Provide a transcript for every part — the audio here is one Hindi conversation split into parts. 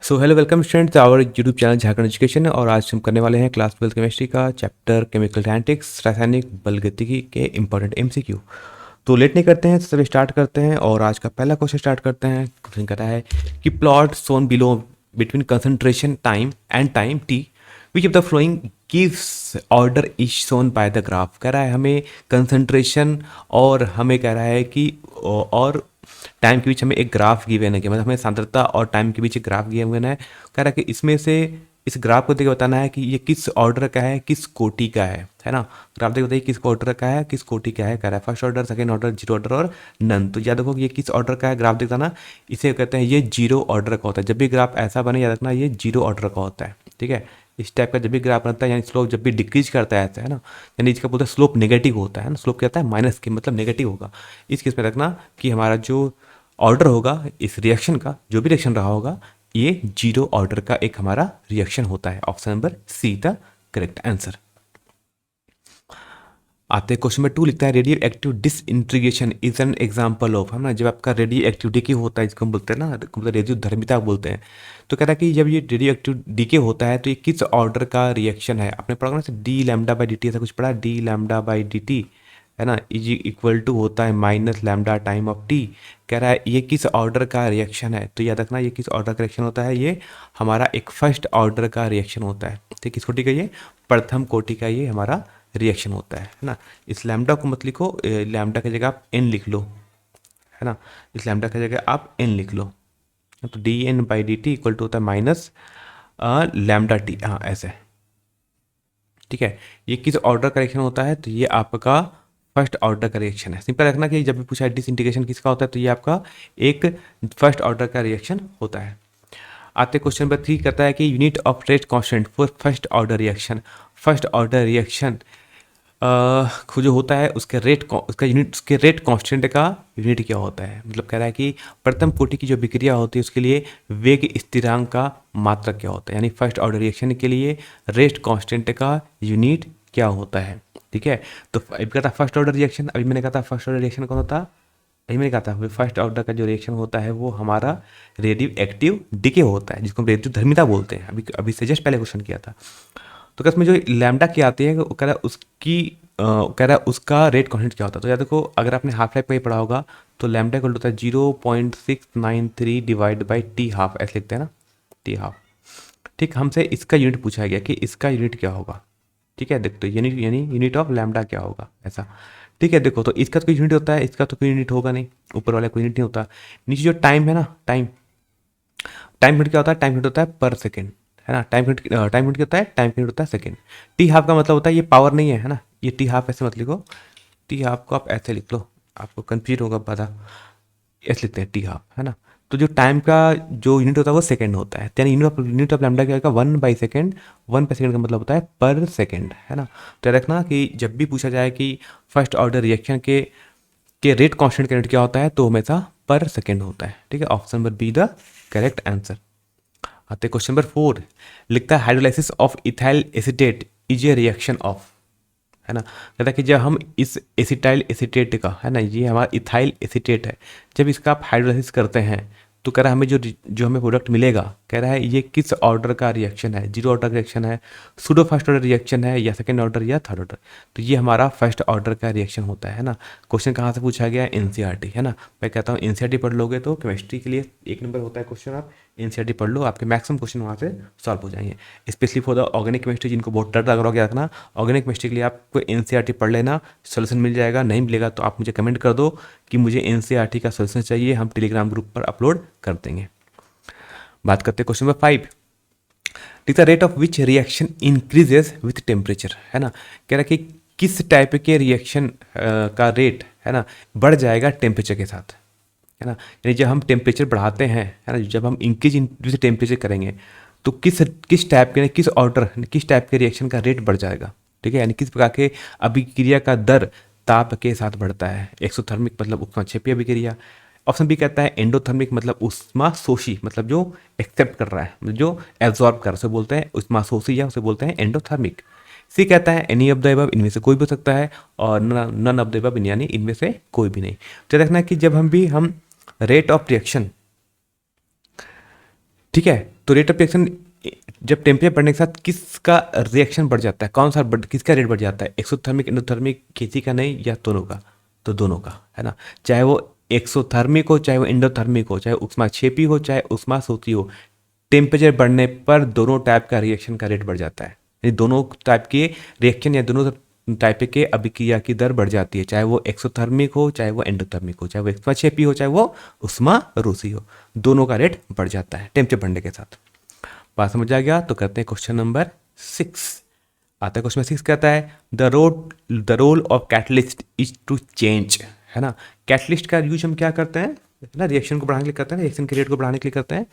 So hello welcome students our YouTube channel Jharkhand education. और आज हम करने वाले हैं क्लास 12 केमिस्ट्री का चैप्टर केमिकल काइनेटिक्स रासायनिक बलगतिकी के इंपॉर्टेंट एमसीक्यू। तो लेट नहीं करते हैं, सभी स्टार्ट करते हैं और आज का पहला क्वेश्चन स्टार्ट करते हैं। क्वेश्चन कहता है कि plot Son below between concentration time and time T which of the flowing gives order is shown by the graph. कह रहा है हमें कंसंट्रेशन और हमें कह रहा है कि और टाइम के बीच हमें एक ग्राफ गिवन है कि मतलब हमें सांद्रता और टाइम के बीच एक ग्राफ गिवन है। कह रहा है कि इसमें से इस ग्राफ को देख बताना है कि ये किस ऑर्डर का है, किस कोटि का है ना। ग्राफ देख बताइए किस ऑर्डर का है, किस कोटि का है। कह रहा है first order, second order, zero order और नन। तो याद रखो कि ये किस ऑर्डर का है, ग्राफ देख बताना। इसे कहते हैं ये जीरो ऑर्डर का होता है। जब भी ग्राफ ऐसा बने याद रखना ये जीरो ऑर्डर का होता है। ठीक है, इस टाइप का जब भी ग्राफ बनता है यानी स्लोप जब भी डिक्रीज करता है ऐसा है ना, यानी इसका बोलते हैं स्लोप नेगेटिव होता है ना। स्लोप क्या होता है, माइनस के मतलब नेगेटिव होगा। इस केस में रखना कि हमारा जो ऑर्डर होगा इस रिएक्शन का, जो भी रिएक्शन रहा होगा, ये जीरो ऑर्डर का एक हमारा रिएक्शन होता है। Option number C the correct answer. आते हैं क्वेश्चन नंबर 2, लिखता है radio active disintegration is an example of, है ना। जब आपका रेडियो एक्टिव डीके होता है, जिसको हम बोलते हैं ना, मतलब रेडियो धर्मिता बोलते हैं। तो कहता है कि जब ये रेडियो एक्टिव डीके होता है तो ये किस ऑर्डर का रिएक्शन है। आपने पढ़ा ना D lambda by D T, ऐसा कुछ पढ़ा, D lambda by D T, है ना, इज इक्वल टू होता है minus lambda time of T. कह रहा है ये किस ऑर्डर का रिएक्शन है। तो याद रखना ये किस ऑर्डर का रिएक्शन होता है, ये हमारा एक फर्स्ट ऑर्डर का रिएक्शन होता है। ठीक, किस कोटि का, ये प्रथम कोटि का ये हमारा रिएक्शन होता है ना। इस लैम्डा को मत लिखो, लैम्डा की जगह आप एन लिख लो, है ना। इस लैम्डा की जगह आप एन लिख लो। तो D N by D T equal to होता है माइनस लैम्डा टी, हाँ ऐसे। ठीक है, ये किस ऑर्डर का रिएक्शन होता है, तो ये आपका फर्स्ट ऑर्डर का रिएक्शन है। सिंपल रखना कि जब भी पूछा डिसइंटीग्रेशन किसका होता है तो ये आपका एक फर्स्ट ऑर्डर का रिएक्शन होता है। आते क्वेश्चन नंबर 3 कहता है कि unit of rate constant for first order reaction. First order reaction जो होता है उसके उसका यूनिट, उसके रेट कांस्टेंट का यूनिट क्या होता है। मतलब कह रहा है कि प्रथम कोटि की जो विक्रिया होती है उसके लिए वेग स्थिरांक का मात्रक क्या होता है, यानी फर्स्ट ऑर्डर रिएक्शन के लिए रेट कांस्टेंट का यूनिट क्या होता है। ठीक है, तो अभी कहता फर्स्ट ऑर्डर रिएक्शन, अभी मैंने कहा था फर्स्ट ऑर्डर रिएक्शन कौन होता, अभी मैंने कहा था फर्स्ट ऑर्डर का जो रिएक्शन होता है वो हमारा रेडियो एक्टिव डीके होता है, जिसको हम रेडियो धर्मिता बोलते हैं। अभी अभी से जस्ट पहले क्वेश्चन किया था। तो क्या इसमें जो लैम्डा की आती है वो कह रहा है उसकी कह रहा है उसका रेट कांस्टेंट क्या होता है। तो याद देखो अगर आपने हाफ लाइफ में ही पढ़ा होगा तो लैम्डा इक्वल होता है 0.693 डिवाइड बाई टी हाफ, ऐसे लिखते हैं ना, टी हाफ। ठीक, हमसे इसका यूनिट पूछा गया कि इसका यूनिट क्या होगा। ठीक है, देखो तो यानी यूनिट ऑफ लैम्डा क्या होगा ऐसा। ठीक है, देखो तो इसका तो कोई यूनिट होता है, इसका तो कोई यूनिट होगा नहीं, ऊपर वाला कोई यूनिट नहीं होता। नीचे जो टाइम है ना, टाइम यूनिट क्या होता है, टाइम यूनिट होता है पर सेकेंड, है ना। टाइम यूनिट क्या होता है, टाइम यूनिट होता है सेकेंड। टी हाफ का मतलब होता है ये पावर नहीं है ना, ये टी हाफ ऐसे मत लिखो, टी हाफ को आप ऐसे लिख लो, आपको कंफ्यूज होगा पता, ऐसे लिखते हैं टी हाफ, है ना। तो जो टाइम का जो यूनिट होता है वो सेकंड होता है, यानी यूनिट ऑफ लैम्डा क्या होगा, 1/सेकेंड। 1/सेकेंड का मतलब होता है पर सेकेंड, है ना। तो रखना कि जब भी पूछा जाए कि फर्स्ट ऑर्डर रिएक्शन के रेट कांस्टेंट का यूनिट क्या होता है तो हमेशा पर सेकेंड होता है। ठीक है, option number be the correct answer. आते क्वेश्चन नंबर 4, लिखता है hydrolysis of ethyl acetate is a reaction of, है ना। कहता है कि जब हम इस एसिटाइल एसीटेट का, है ना, ये हमारा इथाइल एसीटेट है, जब इसका आप हाइड्रोलाइसिस करते हैं तो कह रहा है हमें जो हमें प्रोडक्ट मिलेगा, कह रहा है ये किस ऑर्डर का रिएक्शन है, जीरो ऑर्डर का रिएक्शन है, सूडो फर्स्ट ऑर्डर रिएक्शन है, या सेकंड ऑर्डर या थर्ड ऑर्डर। तो ये हमारा फर्स्ट ऑर्डर का रिएक्शन होता है ना। क्वेश्चन कहाँ से पूछा गया है, एनसीईआरटी, है ना। मैं कहता हूँ एनसीईआरटी पढ़ लोगे तो केमिस्ट्री के लिए 1 नंबर होता है क्वेश्चन। आप एनसीईआरटी पढ़ लो, आपके मैक्सिमम क्वेश्चन वहाँ से सॉल्व हो जाएंगे। Specially for the organic chemistry, जिनको बहुत डर लग रहा है रखना, ऑर्गेनिक केमिस्ट्री के लिए आपको एनसीईआरटी पढ़ लेना, सोल्यूशन मिल जाएगा। नहीं मिलेगा तो आप मुझे कमेंट कर दो कि मुझे एनसीईआरटी का सोल्यूशन चाहिए, हम टेलीग्राम ग्रुप पर अपलोड कर देंगे। बात करते हैं क्वेश्चन नंबर 5, लिखता rate of which reaction increases with temperature, है ना। कह रहा है कि किस टाइप के रिएक्शन का रेट, है ना, बढ़ जाएगा टेम्परेचर के साथ, है ना। यानी जब हम टेम्परेचर बढ़ाते हैं, है ना, जब हम इंक्रीज विथ टेम्परेचर करेंगे तो किस टाइप के, किस ऑर्डर, किस टाइप के रिएक्शन का रेट बढ़ जाएगा। ठीक है, यानी किस प्रकार के अभिक्रिया का दर ताप के साथ बढ़ता है। एक्सोथर्मिक मतलब उष्माक्षेपीय अभिक्रिया। ऑप्शन बी कहता है एंडोथर्मिक मतलब उष्मा शोषी, मतलब जो एक्सेप्ट कर रहा है, मतलब जो एब्जॉर्ब कर रहा है, उसे बोलते हैं उष्मा शोषी या उसे बोलते हैं एंडोथर्मिक। सी कहता है एनी ऑफ द अबव, इनमें से कोई भी हो सकता है, और नन ऑफ द अबव यानी इनमें से कोई भी नहीं। तो देखना है कि जब हम रेट ऑफ रिएक्शन, ठीक है, तो रेट ऑफ रिएक्शन जब टेम्परेचर बढ़ने के साथ किसका रिएक्शन बढ़ जाता है, कौन सा किसका रेट बढ़ जाता है, एक्सोथर्मिक एंडोथर्मिक किसी का नहीं या दोनों का, तो दोनों का, है ना। चाहे वो एक्सोथर्मिक हो, चाहे वो एंडोथर्मिक हो, चाहे ऊष्माक्षेपी हो, चाहे ऊष्माशोषी हो, टेम्परेचर बढ़ने पर दोनों टाइप का रिएक्शन का रेट बढ़ जाता है। यानी दोनों टाइप के रिएक्शन या दोनों टाइप के अभिक्रिया की दर बढ़ जाती है, चाहे वो एक्सोथर्मिक हो, चाहे वो एंडोथर्मिक हो, चाहे वो ऊष्माक्षेपी हो, चाहे वो ऊष्मारोधी हो, दोनों का रेट बढ़ जाता है टेम्परेचर बढ़ने के साथ। बात समझ आ गया? तो करते हैं क्वेश्चन नंबर 6। आता है क्वेश्चन 6, कहता है the role of catalyst is to change, है ना। कैटलिस्ट का यूज हम क्या करते हैं ना, रिएक्शन को बढ़ाने के लिए करते हैं, रिएक्शन के रेट को बढ़ाने के लिए करते हैं।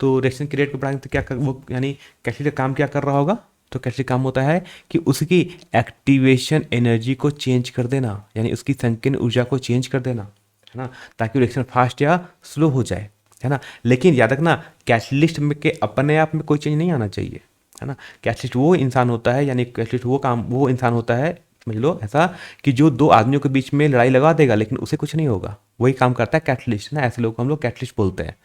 तो रिएक्शन के रेट को बढ़ाने के लिए क्या कर वो, यानी कैटलिस्ट का काम क्या कर रहा होगा, तो कैटलिस्ट काम होता है कि उसकी एक्टिवेशन एनर्जी को चेंज कर देना, यानी उसकी संकीर्ण ऊर्जा को चेंज कर देना, है ना, ताकि रिएक्शन फास्ट या स्लो हो जाए, है ना। लेकिन याद रखना, कैटलिस्ट में के अपने आप में कोई चेंज नहीं आना चाहिए, है ना। कैटलिस्ट वो इंसान होता है, यानी कैटलिस्ट वो इंसान होता है, समझ लो ऐसा, कि जो दो आदमियों के बीच में लड़ाई लगा देगा लेकिन उसे कुछ नहीं होगा, वही काम करता है कैटलिस्ट, ना। ऐसे लोग को हम लोग कैटलिस्ट बोलते हैं,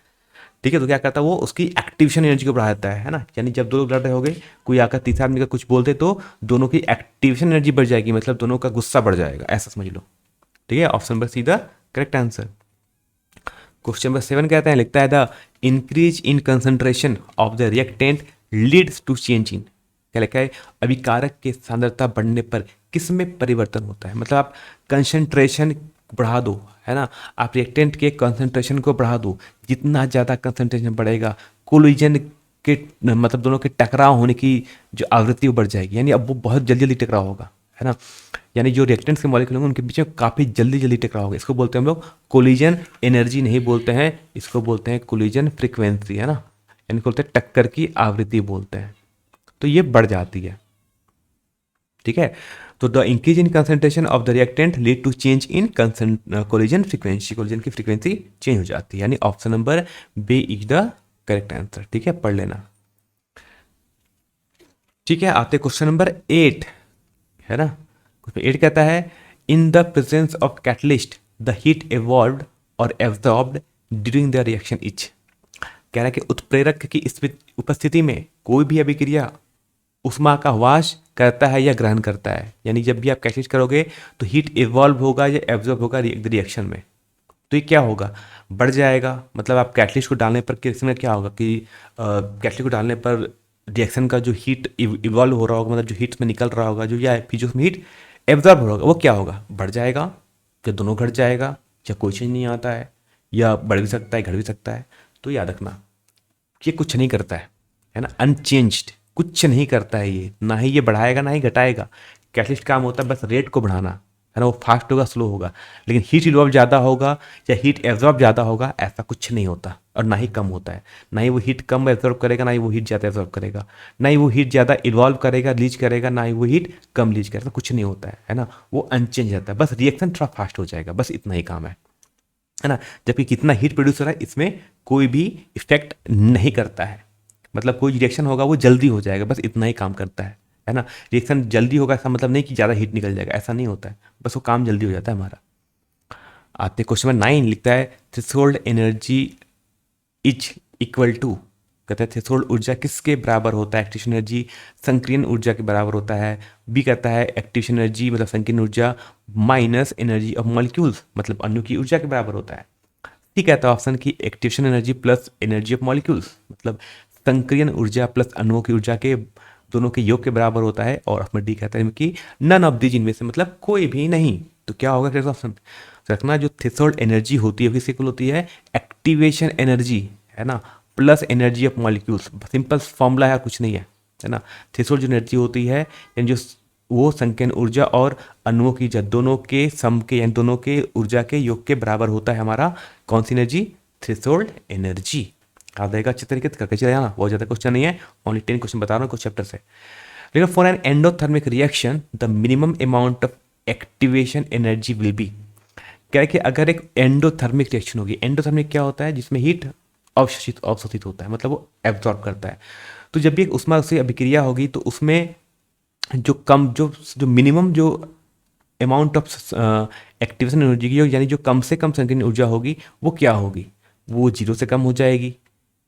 ठीक है। तो क्या करता है वो, उसकी एक्टिवेशन एनर्जी को बढ़ा देता है ना। यानी जब दो लोग लड़ रहे होंगे, कोई आकर तीसरा आदमी का कुछ बोलते तो दोनों की एक्टिवेशन एनर्जी बढ़ जाएगी, मतलब दोनों का गुस्सा बढ़ जाएगा, ऐसा समझ लो, ठीक है। Option number C the correct answer. Question number 7 कहते हैं, लिखता है the increase in concentration of the reactant leads to change in, क्या लिखा है, अभिकारक के सांद्रता बढ़ने पर किस में परिवर्तन होता है। मतलब आप कंसंट्रेशन बढ़ा दो, है ना, आप रिएक्टेंट के कंसंट्रेशन को बढ़ा दो, जितना ज़्यादा कंसंट्रेशन बढ़ेगा, कोलिजन के मतलब दोनों के टकराव होने की जो आवृत्ति वो बढ़ जाएगी, यानी अब वो बहुत जल्दी जल्दी टकराव होगा, है ना। यानी जो रिएक्टेंट्स के मॉलिक्यूल होंगे उनके बीच में काफ़ी जल्दी जल्दी टकराव होगा। इसको बोलते हैं हम लोग कोलिजन एनर्जी, नहीं बोलते हैं, इसको बोलते हैं कोलिजन फ्रीक्वेंसी, है ना, यानी बोलते हैं टक्कर की आवृत्ति बोलते हैं। तो ये बढ़ जाती है, ठीक है। तो the increase in concentration of the reactant lead to change in collision frequency, collision की फ्रीक्वेंसी चेंज हो जाती है, यानी option number B is the correct answer, ठीक है, पढ़ लेना। ठीक है, आते क्वेश्चन नंबर 8, है ना। क्वेश्चन 8 कहता है, in the presence of catalyst the heat evolved और absorbed during the reaction each, कह रहा है कि उत्प्रेरक की उपस्थिति में कोई भी अभिक्रिया उष्मा का ह्रास करता है या ग्रहण करता है। यानी जब भी आप कैटलिस्ट करोगे तो हीट इवॉल्व होगा या एब्जॉर्ब होगा रिएक्शन में, तो ये क्या होगा, बढ़ जाएगा। मतलब आप कैटलिस्ट को डालने पर रिएक्शन में क्या होगा कि कैटलिस्ट को डालने पर रिएक्शन का जो हीट इवॉल्व हो रहा होगा, मतलब जो हीट में निकल रहा होगा, जो या फिर जो उसमें हीट एब्जॉर्ब हो रहा होगा, वो क्या होगा, बढ़ जाएगा, या दोनों घट जाएगा, या कोई चेंज नहीं आता है, या बढ़ भी सकता है, घट भी सकता है। तो याद रखना ये कुछ नहीं करता है ना, अनचेंज्ड, कुछ नहीं करता है ये, ना ही ये बढ़ाएगा ना ही घटाएगा। कैटलिस्ट काम होता है बस रेट को बढ़ाना, है ना, वो फास्ट होगा स्लो होगा, लेकिन हीट इवॉल्व ज़्यादा होगा या हीट एब्जॉर्ब ज़्यादा होगा, ऐसा कुछ नहीं होता, और ना ही कम होता है। ना ही वो हीट कम एब्जॉर्ब करेगा, ना ही वो हीट ज़्यादा एब्जॉर्ब करेगा, ना ही वो हीट ज़्यादा इवॉल्व करेगा लीच करेगा, ना ही वो हीट कम लीच करेगा, कुछ नहीं होता है ना, वो अनचेंज रहता है, बस रिएक्शन थोड़ा फास्ट हो जाएगा, बस इतना ही काम है ना। जबकि कितना हीट प्रोड्यूस हो रहा है इसमें कोई भी इफेक्ट नहीं करता है, मतलब कोई रिएक्शन होगा वो जल्दी हो जाएगा, बस इतना ही काम करता है ना। रिएक्शन जल्दी होगा ऐसा मतलब नहीं कि ज़्यादा हीट निकल जाएगा, ऐसा नहीं होता है, बस वो काम जल्दी हो जाता है हमारा। आते क्वेश्चन नंबर 9, लिखता है threshold energy is equal to, कहता है थ्रेशोल्ड ऊर्जा किसके बराबर होता है, एक्टिवेशन एनर्जी संकीर्ण ऊर्जा के बराबर होता है। बी कहता है एक्टिवेशन एनर्जी मतलब संकीर्ण ऊर्जा माइनस एनर्जी ऑफ मॉलिक्यूल्स मतलब अणु की ऊर्जा के बराबर होता है। सी कहता है ऑप्शन की activation energy plus energy of molecules मतलब संकीर्ण ऊर्जा प्लस अणुओं की ऊर्जा के दोनों के योग के बराबर होता है। और ऑप्शन डी कहता है कि नन ऑफ दीज, इनमें से मतलब कोई भी नहीं। तो क्या होगा करेक्ट ऑप्शन, रखना जो थ्रेशोल्ड एनर्जी होती है किससे इक्वल होती है, एक्टिवेशन एनर्जी, है ना, plus energy of molecules. Simple formula है, कुछ नहीं है ना। थ्रेशोल्ड जो एनर्जी होती है यानी जो वो संकीर्ण ऊर्जा और अणुओं की ऊर्जा दोनों के सम के यानी दोनों के ऊर्जा के योग के बराबर होता है हमारा कौन सी एनर्जी, थ्रेशोल्ड एनर्जी। याद रहेगा अच्छे तरीके से करके चले जाना, बहुत ज़्यादा क्वेश्चन नहीं है, ओनली 10 क्वेश्चन बता रहा हूँ कुछ चैप्टर से। लेकिन for an endothermic reaction the minimum amount of activation energy will be, क्या है कि अगर एक एंडोथर्मिक रिएक्शन होगी, एंडोथर्मिक क्या होता है जिसमें हीट अवशोषित होता है, मतलब वो एब्जॉर्ब करता है। तो जब भी एक उष्मा से अभिक्रिया होगी तो उसमें जो मिनिमम जो अमाउंट ऑफ एक्टिवेशन एनर्जी की यानी जो कम से कम संकीर्ण ऊर्जा होगी वो क्या होगी, वो 0 से कम हो जाएगी,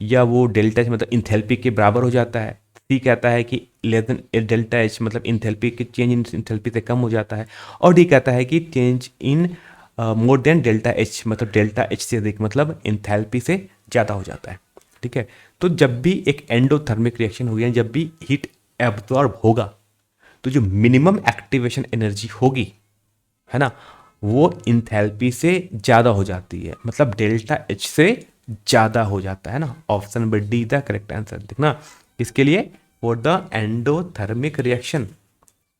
या वो डेल्टा एच मतलब इंथैल्पी के बराबर हो जाता है। सी कहता है कि लेस देन डेल्टा एच मतलब इंथैल्पी के चेंज इन इंथैल्पी से कम हो जाता है। और डी कहता है कि change in more than delta H मतलब डेल्टा एच से अधिक मतलब इंथैल्पी से ज़्यादा हो जाता है। ठीक है, तो जब भी एक एंडोथर्मिक रिएक्शन होगी, जब भी हीट एब्जॉर्ब होगा, तो जो मिनिमम एक्टिवेशन एनर्जी होगी, है ना, वो इंथैल्पी से ज़्यादा हो जाती है, मतलब डेल्टा एच से ज़्यादा हो जाता है ना। Option number D the correct answer. देखना इसके लिए फॉर द एंडोथर्मिक रिएक्शन,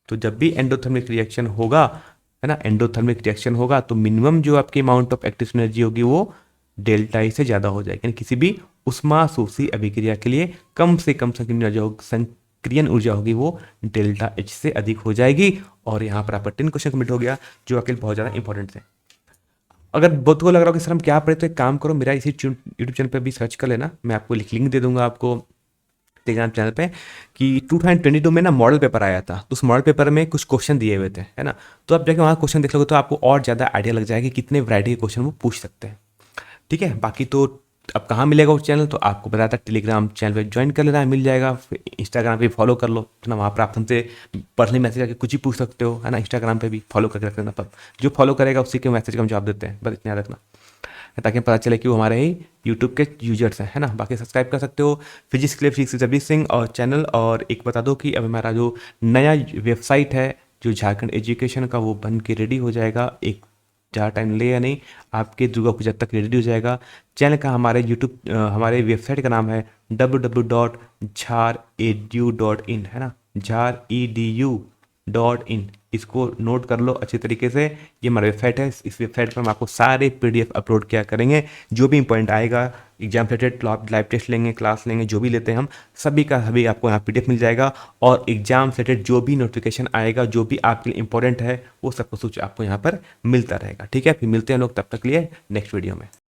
तो जब भी एंडोथर्मिक रिएक्शन होगा, है ना, एंडोथर्मिक रिएक्शन होगा तो मिनिमम जो आपकी अमाउंट ऑफ एक्टिव एनर्जी होगी वो डेल्टा ई से ज़्यादा हो जाएगी। यानी किसी भी उष्माशोषी अभिक्रिया के लिए कम से कम सक्रियण ऊर्जा होगी वो डेल्टा एच से अधिक हो जाएगी। और यहाँ पर आपका 10 क्वेश्चन कम्प्लीट हो गया, जो आपके लिए बहुत ज़्यादा इंपॉर्टेंट है। अगर बहुत को लग रहा हो कि सर हम क्या पढ़े, तो एक काम करो, मेरा इसी यूट्यूब चैनल पर भी सर्च कर लेना, मैं आपको लिंक दे दूंगा आपको टेलीग्राम चैनल पे, कि 2022 में ना मॉडल पेपर आया था, तो उस मॉडल पेपर में कुछ क्वेश्चन दिए हुए थे, है ना। तो आप जाके वहाँ क्वेश्चन देख लोगे तो आपको और ज़्यादा आइडिया लग जाएगा कि कितने वैरायटी के क्वेश्चन वो पूछ सकते हैं। ठीक है, बाकी तो अब कहाँ मिलेगा वो चैनल, तो आपको बताया था टेलीग्राम चैनल पे ज्वाइन कर लेना, मिल जाएगा। फिर इंस्टाग्राम पे फॉलो कर लो, है ना, वहाँ पर आप हमसे पर्सनली मैसेज करके कुछ ही पूछ सकते हो, है ना। इंस्टाग्राम पे भी फॉलो करके रख लेना, पर जो फॉलो करेगा उसी के मैसेज का हम जवाब देते हैं, बस इतना याद रखना, ताकि पता चले कि वो हमारे ही यूट्यूब के यूजर्स हैं, है ना। बाकी सब्सक्राइब कर सकते हो physics clip physics Jabir Singh और चैनल। और एक बता दो कि अब हमारा जो नया वेबसाइट है जो झारखंड एजुकेशन का, वो बन के रेडी हो जाएगा, एक ज़्यादा टाइम ले या नहीं, आपके दुर्गा पूजा तक रेडी हो जाएगा। चैनल का हमारे यूट्यूब हमारे वेबसाइट का नाम है www.jharedu.in, है ना, jharedu.in। इसको नोट कर लो अच्छी तरीके से, ये हमारा वेबसाइट है। इस वेबसाइट पर हम आपको सारे पीडीएफ अपलोड किया करेंगे, जो भी इंपॉर्टेंट आएगा, एग्जाम रिलेटेड लाइव टेस्ट लेंगे, क्लास लेंगे, जो भी लेते हैं हम, सभी का सभी आपको यहाँ पीडीएफ मिल जाएगा। और एग्जाम रिलेटेड जो भी नोटिफिकेशन आएगा, जो भी आपके लिए इंपॉर्टेंट है, वो सब कुछ आपको यहाँ पर मिलता रहेगा। ठीक है, फिर मिलते हैं लोग, तब तक लिए नेक्स्ट वीडियो में।